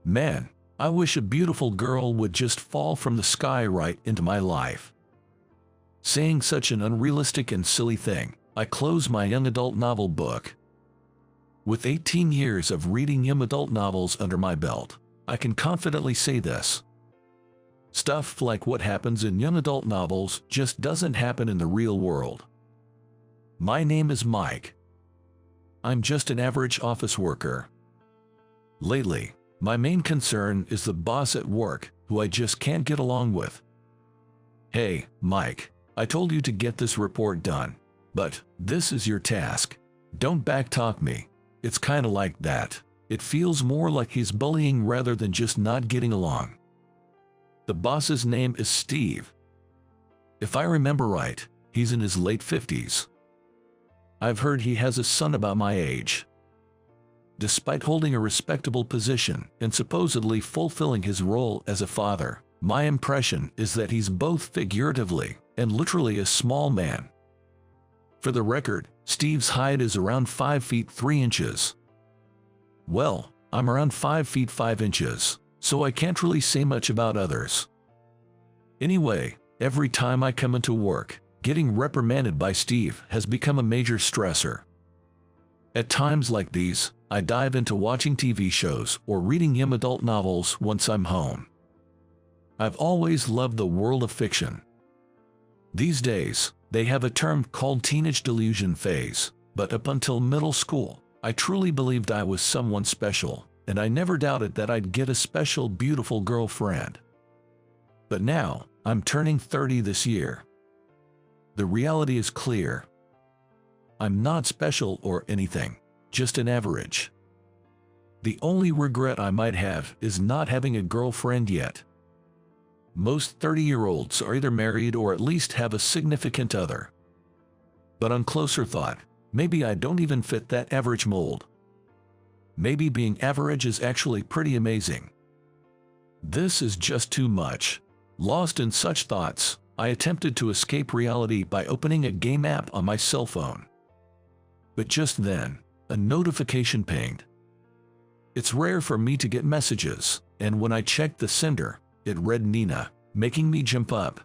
Man, I wish a beautiful girl would just fall from the sky right into my life. Saying such an unrealistic and silly thing, I close my young adult novel book. With 18 years of reading young adult novels under my belt, I can confidently say this. Stuff like what happens in young adult novels just doesn't happen in the real world. My name is Mike. I'm just an average office worker. Lately, my main concern is the boss at work, who I just can't get along with. Hey, Mike, I told you to get this report done, but this is your task. Don't backtalk me. It's kinda like that. It feels more like he's bullying rather than just not getting along. The boss's name is Steve. If I remember right, he's in his late 50s. I've heard he has a son about my age. Despite holding a respectable position and supposedly fulfilling his role as a father, my impression is that he's both figuratively and literally a small man. For the record, Steve's height is around 5 feet 3 inches. Well, I'm around 5 feet 5 inches, so I can't really say much about others. Anyway, every time I come into work, getting reprimanded by Steve has become a major stressor. At times like these, I dive into watching TV shows or reading young adult novels once I'm home. I've always loved the world of fiction. These days, they have a term called teenage delusion phase, but up until middle school, I truly believed I was someone special, and I never doubted that I'd get a special, beautiful girlfriend. But now, I'm turning 30 this year. The reality is clear. I'm not special or anything, just an average. The only regret I might have is not having a girlfriend yet. Most 30-year-olds are either married or at least have a significant other. But on closer thought, maybe I don't even fit that average mold. Maybe being average is actually pretty amazing. This is just too much. Lost in such thoughts, I attempted to escape reality by opening a game app on my cell phone. But just then, a notification pinged. It's rare for me to get messages, and when I checked the sender, it read Nina, making me jump up.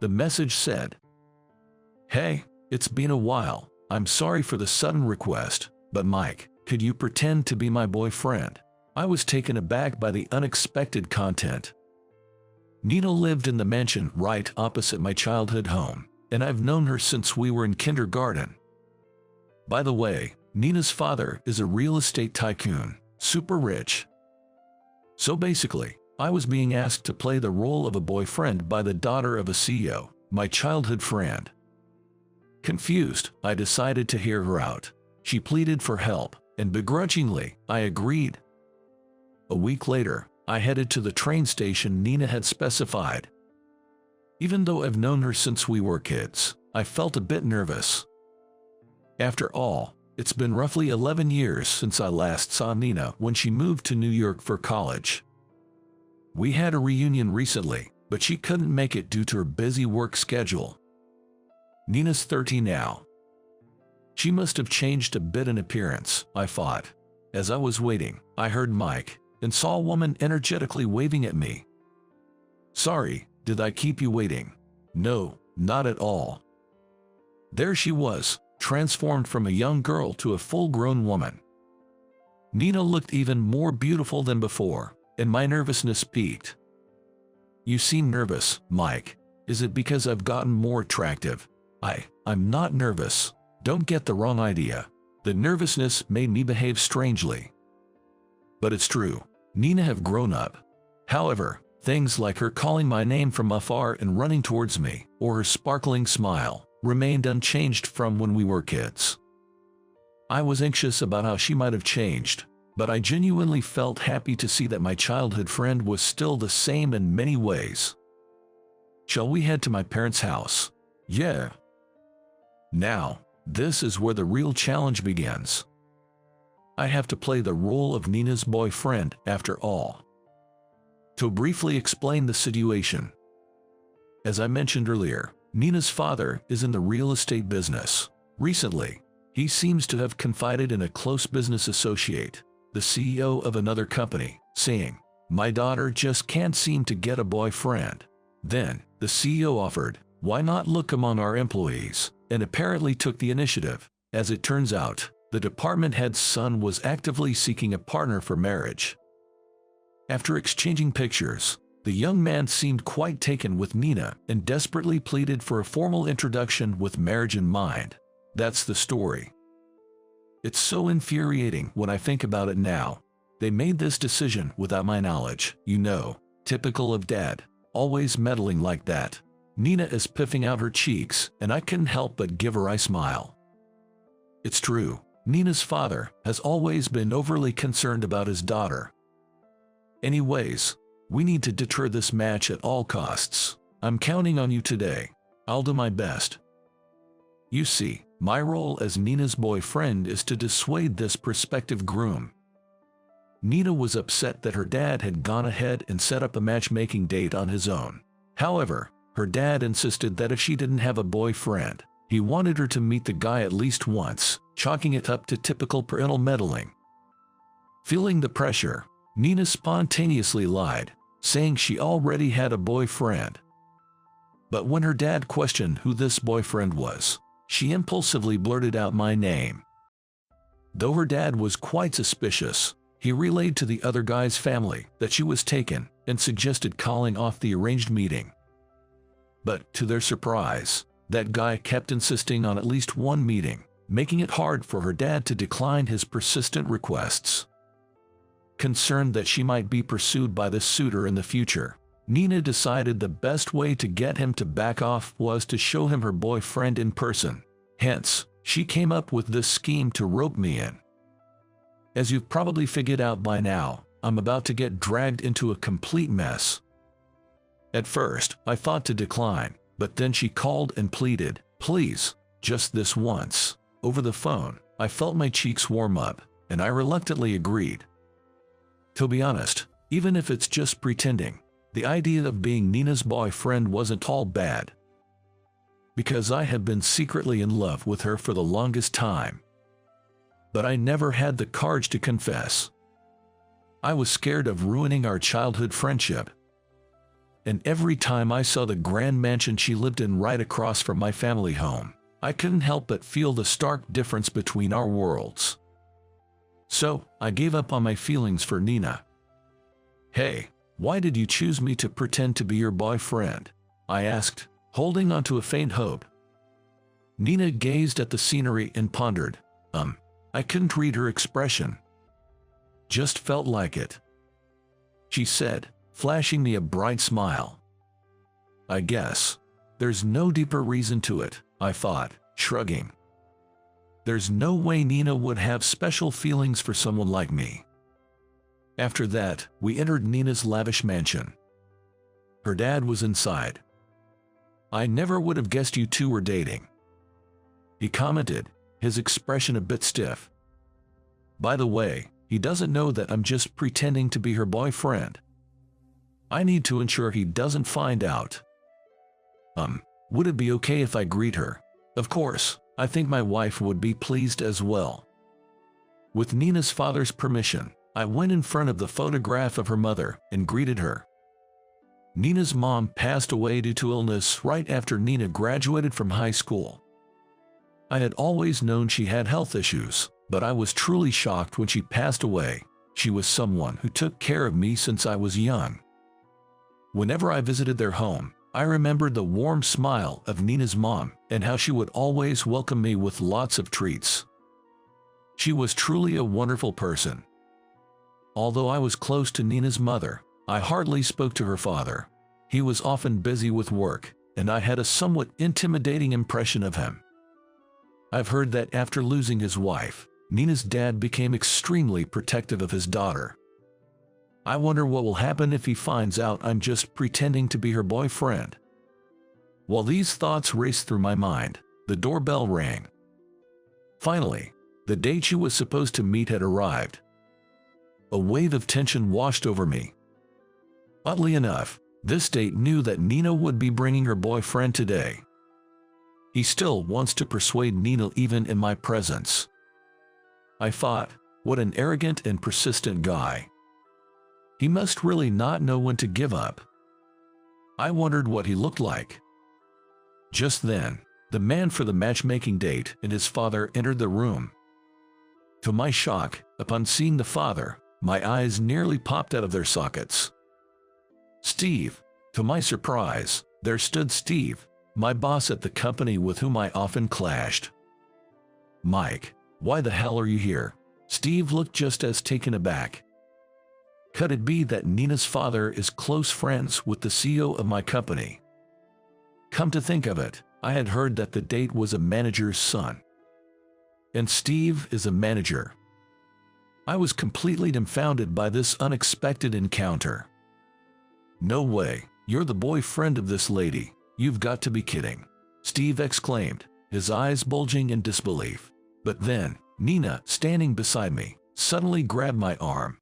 The message said, "Hey, it's been a while. I'm sorry for the sudden request, but Mike, could you pretend to be my boyfriend?" I was taken aback by the unexpected content. Nina lived in the mansion right opposite my childhood home, and I've known her since we were in kindergarten. By the way, Nina's father is a real estate tycoon, super rich. So basically, I was being asked to play the role of a boyfriend by the daughter of a CEO, my childhood friend. Confused, I decided to hear her out. She pleaded for help, and begrudgingly, I agreed. A week later, I headed to the train station Nina had specified. Even though I've known her since we were kids, I felt a bit nervous. After all, it's been roughly 11 years since I last saw Nina when she moved to New York for college. We had a reunion recently, but she couldn't make it due to her busy work schedule. Nina's 30 now. She must have changed a bit in appearance, I thought. As I was waiting, I heard Mike, and saw a woman energetically waving at me. "Sorry, did I keep you waiting?" "No, not at all." There she was, transformed from a young girl to a full-grown woman. Nina looked even more beautiful than before, and my nervousness peaked. "You seem nervous, Mike. Is it because I've gotten more attractive?" I'm not nervous. Don't get the wrong idea. The nervousness made me behave strangely. But it's true, Nina have grown up. However, things like her calling my name from afar and running towards me, or her sparkling smile, remained unchanged from when we were kids. I was anxious about how she might have changed, but I genuinely felt happy to see that my childhood friend was still the same in many ways. Shall we head to my parents' house? Yeah. Now, this is where the real challenge begins. I have to play the role of Nina's boyfriend, after all. To briefly explain the situation. As I mentioned earlier, Nina's father is in the real estate business. Recently, he seems to have confided in a close business associate, the CEO of another company, saying, "My daughter just can't seem to get a boyfriend." Then, the CEO offered, "Why not look among our employees?" and apparently took the initiative. As it turns out, the department head's son was actively seeking a partner for marriage. After exchanging pictures, the young man seemed quite taken with Nina and desperately pleaded for a formal introduction with marriage in mind. That's the story. It's so infuriating when I think about it now. They made this decision without my knowledge, typical of Dad, always meddling like that. Nina is puffing out her cheeks, and I couldn't help but give her a smile. It's true, Nina's father has always been overly concerned about his daughter. Anyways, we need to deter this match at all costs. I'm counting on you today. I'll do my best. You see, my role as Nina's boyfriend is to dissuade this prospective groom. Nina was upset that her dad had gone ahead and set up a matchmaking date on his own. However, her dad insisted that if she didn't have a boyfriend, he wanted her to meet the guy at least once, chalking it up to typical parental meddling. Feeling the pressure, Nina spontaneously lied, saying she already had a boyfriend. But when her dad questioned who this boyfriend was, she impulsively blurted out my name. Though her dad was quite suspicious, he relayed to the other guy's family that she was taken and suggested calling off the arranged meeting. But to their surprise, that guy kept insisting on at least one meeting, making it hard for her dad to decline his persistent requests. Concerned that she might be pursued by the suitor in the future, Nina decided the best way to get him to back off was to show him her boyfriend in person. Hence, she came up with this scheme to rope me in. As you've probably figured out by now, I'm about to get dragged into a complete mess. At first, I thought to decline, but then she called and pleaded, "Please, just this once." Over the phone, I felt my cheeks warm up, and I reluctantly agreed. To be honest, even if it's just pretending, the idea of being Nina's boyfriend wasn't all bad. Because I had been secretly in love with her for the longest time. But I never had the courage to confess. I was scared of ruining our childhood friendship. And every time I saw the grand mansion she lived in right across from my family home, I couldn't help but feel the stark difference between our worlds. So, I gave up on my feelings for Nina. "Hey, why did you choose me to pretend to be your boyfriend?" I asked, holding on to a faint hope. Nina gazed at the scenery and pondered. I couldn't read her expression. Just felt like it. She said, flashing me a bright smile. "I guess. There's no deeper reason to it," I thought, shrugging. There's no way Nina would have special feelings for someone like me. After that, we entered Nina's lavish mansion. Her dad was inside. "I never would have guessed you two were dating," he commented, his expression a bit stiff. "By the way, he doesn't know that I'm just pretending to be her boyfriend. I need to ensure he doesn't find out. Would it be okay if I greet her? Of course, I think my wife would be pleased as well." With Nina's father's permission, I went in front of the photograph of her mother and greeted her. Nina's mom passed away due to illness right after Nina graduated from high school. I had always known she had health issues, but I was truly shocked when she passed away. She was someone who took care of me since I was young. Whenever I visited their home, I remembered the warm smile of Nina's mom and how she would always welcome me with lots of treats. She was truly a wonderful person. Although I was close to Nina's mother, I hardly spoke to her father. He was often busy with work, and I had a somewhat intimidating impression of him. I've heard that after losing his wife, Nina's dad became extremely protective of his daughter. I wonder what will happen if he finds out I'm just pretending to be her boyfriend. While these thoughts raced through my mind, the doorbell rang. Finally, the date she was supposed to meet had arrived. A wave of tension washed over me. Oddly enough, this date knew that Nina would be bringing her boyfriend today. He still wants to persuade Nina even in my presence. I thought, What an arrogant and persistent guy. He must really not know when to give up. I wondered what he looked like. Just then, the man for the matchmaking date and his father entered the room. To my shock, upon seeing the father, my eyes nearly popped out of their sockets. Steve. To my surprise, there stood Steve, my boss at the company with whom I often clashed. Mike, why the hell are you here? Steve looked just as taken aback. Could it be that Nina's father is close friends with the CEO of my company? Come to think of it, I had heard that the date was a manager's son. And Steve is a manager. I was completely dumbfounded by this unexpected encounter. No way, you're the boyfriend of this lady, you've got to be kidding, Steve exclaimed, his eyes bulging in disbelief. But then, Nina, standing beside me, suddenly grabbed my arm.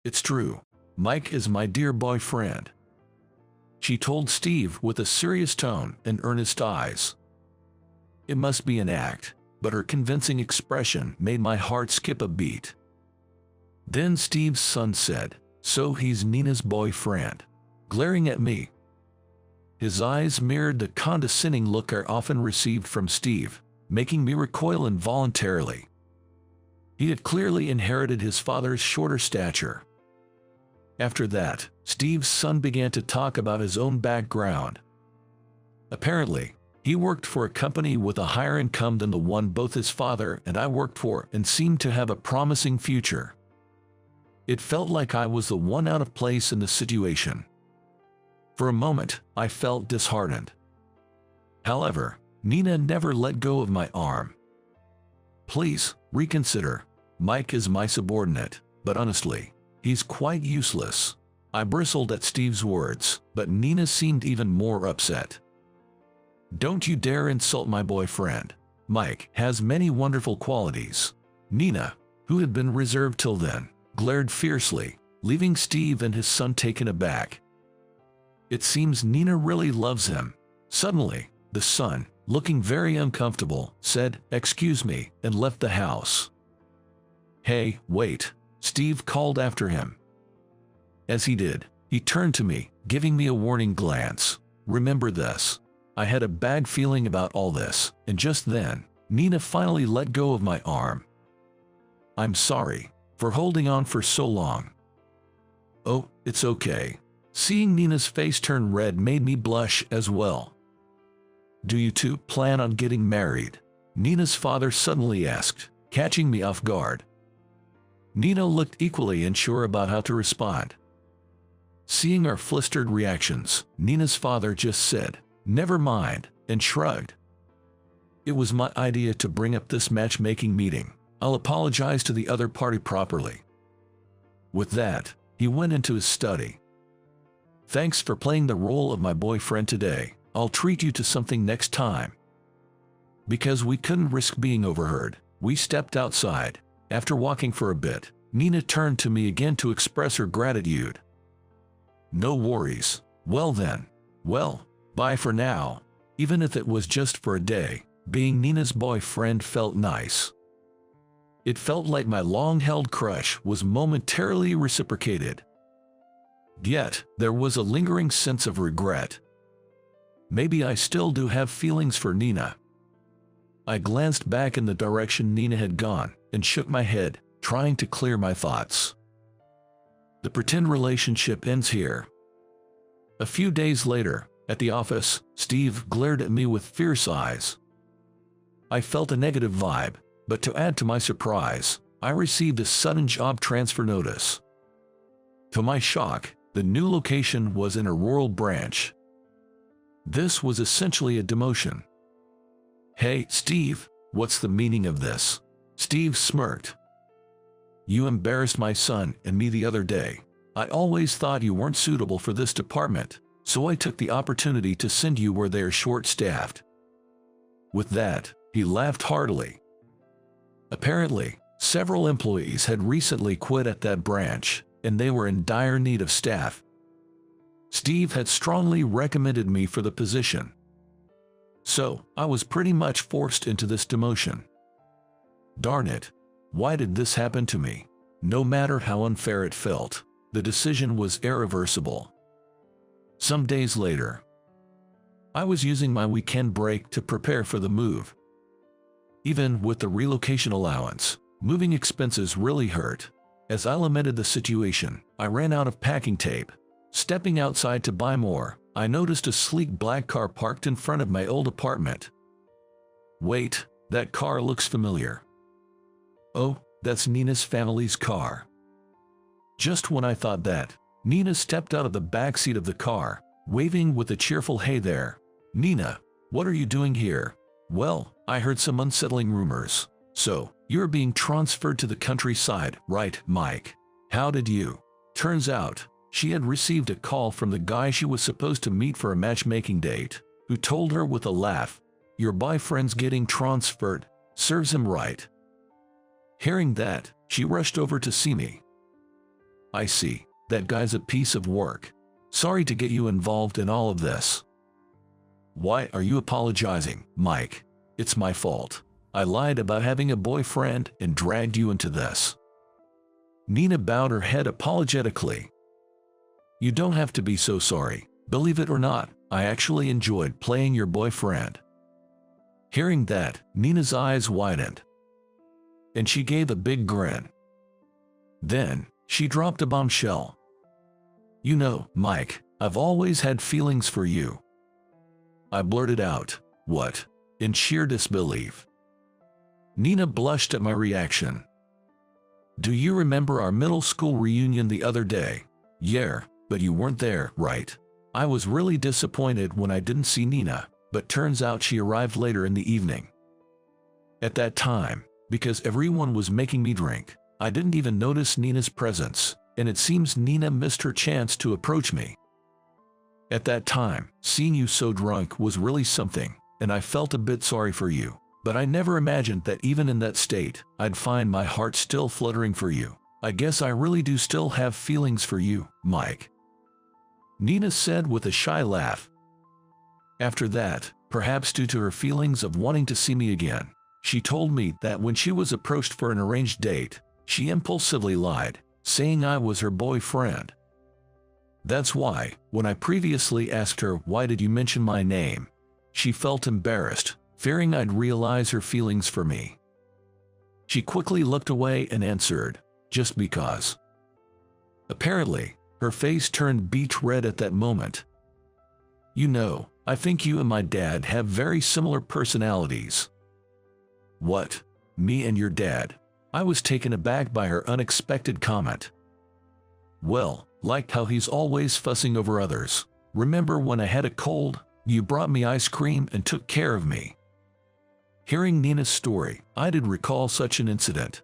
It's true, Mike is my dear boyfriend, she told Steve with a serious tone and earnest eyes. It must be an act, but her convincing expression made my heart skip a beat. Then Steve's son said, so he's Nina's boyfriend, glaring at me. His eyes mirrored the condescending look I often received from Steve, making me recoil involuntarily. He had clearly inherited his father's shorter stature. After that, Steve's son began to talk about his own background. Apparently, he worked for a company with a higher income than the one both his father and I worked for and seemed to have a promising future. It felt like I was the one out of place in the situation. For a moment, I felt disheartened. However, Nina never let go of my arm. Please, reconsider. Mike is my subordinate, but honestly, he's quite useless. I bristled at Steve's words, but Nina seemed even more upset. Don't you dare insult my boyfriend. Mike has many wonderful qualities. Nina, who had been reserved till then, glared fiercely, leaving Steve and his son taken aback. It seems Nina really loves him. Suddenly, the son, looking very uncomfortable, said, "Excuse me," and left the house. "Hey, wait," Steve called after him. As he did, he turned to me, giving me a warning glance. Remember this. I had a bad feeling about all this, and just then, Nina finally let go of my arm. I'm sorry for holding on for so long. Oh, it's okay. Seeing Nina's face turn red made me blush as well. Do you two plan on getting married? Nina's father suddenly asked, catching me off guard. Nina looked equally unsure about how to respond. Seeing our flustered reactions, Nina's father just said, "Never mind," and shrugged. It was my idea to bring up this matchmaking meeting. I'll apologize to the other party properly. With that, he went into his study. Thanks for playing the role of my boyfriend today. I'll treat you to something next time. Because we couldn't risk being overheard, we stepped outside. After walking for a bit, Nina turned to me again to express her gratitude. No worries. Well then. Well, bye for now. Even if it was just for a day, being Nina's boyfriend felt nice. It felt like my long-held crush was momentarily reciprocated. Yet, there was a lingering sense of regret. Maybe I still do have feelings for Nina. I glanced back in the direction Nina had gone and shook my head, trying to clear my thoughts. The pretend relationship ends here. A few days later, at the office, Steve glared at me with fierce eyes. I felt a negative vibe, but to add to my surprise, I received a sudden job transfer notice. To my shock, the new location was in a rural branch. This was essentially a demotion. Hey, Steve, what's the meaning of this? Steve smirked. You embarrassed my son and me the other day. I always thought you weren't suitable for this department, so I took the opportunity to send you where they are short-staffed. With that, he laughed heartily. Apparently, several employees had recently quit at that branch, and they were in dire need of staff. Steve had strongly recommended me for the position. So, I was pretty much forced into this demotion. Darn it. Why did this happen to me? No matter how unfair it felt, the decision was irreversible. Some days later, I was using my weekend break to prepare for the move. Even with the relocation allowance, moving expenses really hurt. As I lamented the situation, I ran out of packing tape. Stepping outside to buy more, I noticed a sleek black car parked in front of my old apartment. Wait, that car looks familiar. Oh, that's Nina's family's car. Just when I thought that, Nina stepped out of the back seat of the car, waving with a cheerful "Hey there, Nina, what are you doing here?" "Well, I heard some unsettling rumors. So, you're being transferred to the countryside, right, Mike? How did you?" Turns out, she had received a call from the guy she was supposed to meet for a matchmaking date, who told her with a laugh, "Your boyfriend's getting transferred, serves him right." Hearing that, she rushed over to see me. "I see, that guy's a piece of work. Sorry to get you involved in all of this." "Why are you apologizing, Mike? It's my fault. I lied about having a boyfriend and dragged you into this." Nina bowed her head apologetically. "You don't have to be so sorry. Believe it or not, I actually enjoyed playing your boyfriend." Hearing that, Nina's eyes widened, and she gave a big grin. Then, she dropped a bombshell. "You know, Mike, I've always had feelings for you." I blurted out, "What?" in sheer disbelief. Nina blushed at my reaction. "Do you remember our middle school reunion the other day?" "Yeah, but you weren't there, right?" I was really disappointed when I didn't see Nina, but turns out she arrived later in the evening. At that time, because everyone was making me drink, I didn't even notice Nina's presence, and it seems Nina missed her chance to approach me. At that time, seeing you so drunk was really something, and I felt a bit sorry for you, but I never imagined that even in that state, I'd find my heart still fluttering for you. I guess I really do still have feelings for you, Mike," Nina said with a shy laugh. After that, perhaps due to her feelings of wanting to see me again, she told me that when she was approached for an arranged date, she impulsively lied, saying I was her boyfriend. That's why, when I previously asked her why did you mention my name, she felt embarrassed, fearing I'd realize her feelings for me. She quickly looked away and answered, "Just because." Apparently, her face turned beet red at that moment. "You know, I think you and my dad have very similar personalities." "What? Me and your dad?" I was taken aback by her unexpected comment. "Well, like how he's always fussing over others. Remember when I had a cold, you brought me ice cream and took care of me?" Hearing Nina's story, I did recall such an incident.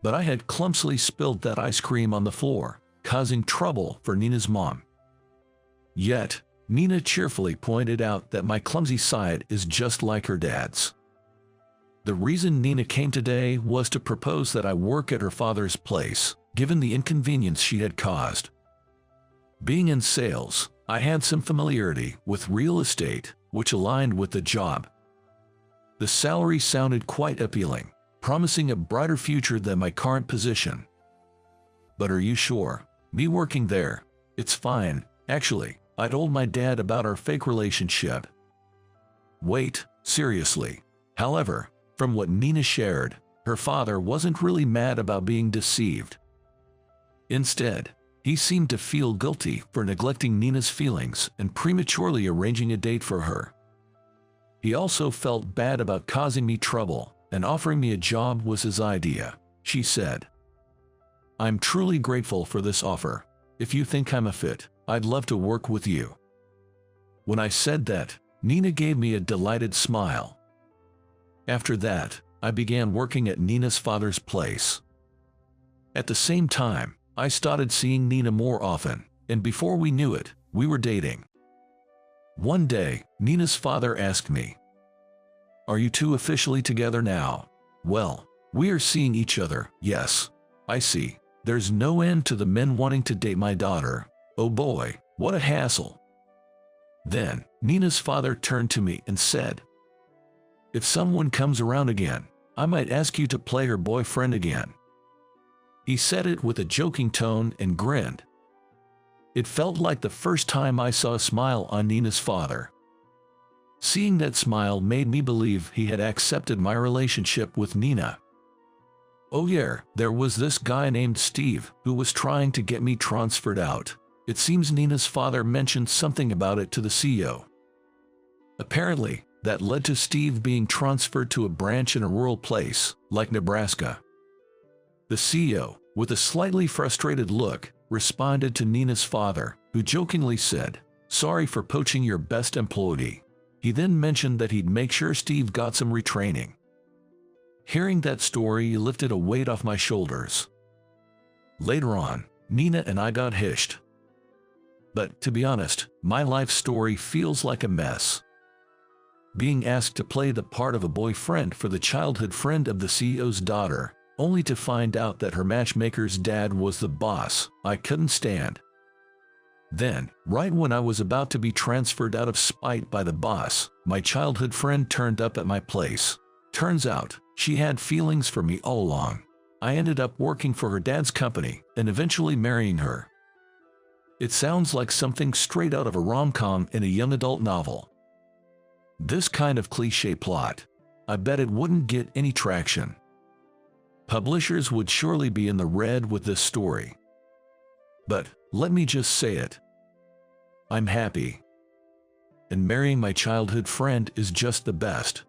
But I had clumsily spilled that ice cream on the floor, causing trouble for Nina's mom. Yet, Nina cheerfully pointed out that my clumsy side is just like her dad's. The reason Nina came today was to propose that I work at her father's place, given the inconvenience she had caused. Being in sales, I had some familiarity with real estate, which aligned with the job. The salary sounded quite appealing, promising a brighter future than my current position. "But are you sure? Me working there? It's fine, actually. I told my dad about our fake relationship." "Wait, seriously?" However, from what Nina shared, her father wasn't really mad about being deceived. Instead, he seemed to feel guilty for neglecting Nina's feelings and prematurely arranging a date for her. He also felt bad about causing me trouble, and offering me a job was his idea, she said. "I'm truly grateful for this offer. If you think I'm a fit, I'd love to work with you." When I said that, Nina gave me a delighted smile. After that, I began working at Nina's father's place. At the same time, I started seeing Nina more often, and before we knew it, we were dating. One day, Nina's father asked me, "Are you two officially together now?" "Well, we are seeing each other, yes." "I see. There's no end to the men wanting to date my daughter. Oh boy, what a hassle." Then, Nina's father turned to me and said, "If someone comes around again, I might ask you to play her boyfriend again." He said it with a joking tone and grinned. It felt like the first time I saw a smile on Nina's father. Seeing that smile made me believe he had accepted my relationship with Nina. Oh yeah, there was this guy named Steve who was trying to get me transferred out. It seems Nina's father mentioned something about it to the CEO. Apparently, that led to Steve being transferred to a branch in a rural place, like Nebraska. The CEO, with a slightly frustrated look, responded to Nina's father, who jokingly said, "Sorry for poaching your best employee." He then mentioned that he'd make sure Steve got some retraining. Hearing that story lifted a weight off my shoulders. Later on, Nina and I got hitched. But to be honest, my life story feels like a mess. Being asked to play the part of a boyfriend for the childhood friend of the CEO's daughter, only to find out that her matchmaker's dad was the boss, I couldn't stand. Then, right when I was about to be transferred out of spite by the boss, my childhood friend turned up at my place. Turns out, she had feelings for me all along. I ended up working for her dad's company and eventually marrying her. It sounds like something straight out of a rom-com in a young adult novel. This kind of cliché plot, I bet it wouldn't get any traction. Publishers would surely be in the red with this story. But let me just say it. I'm happy. And marrying my childhood friend is just the best.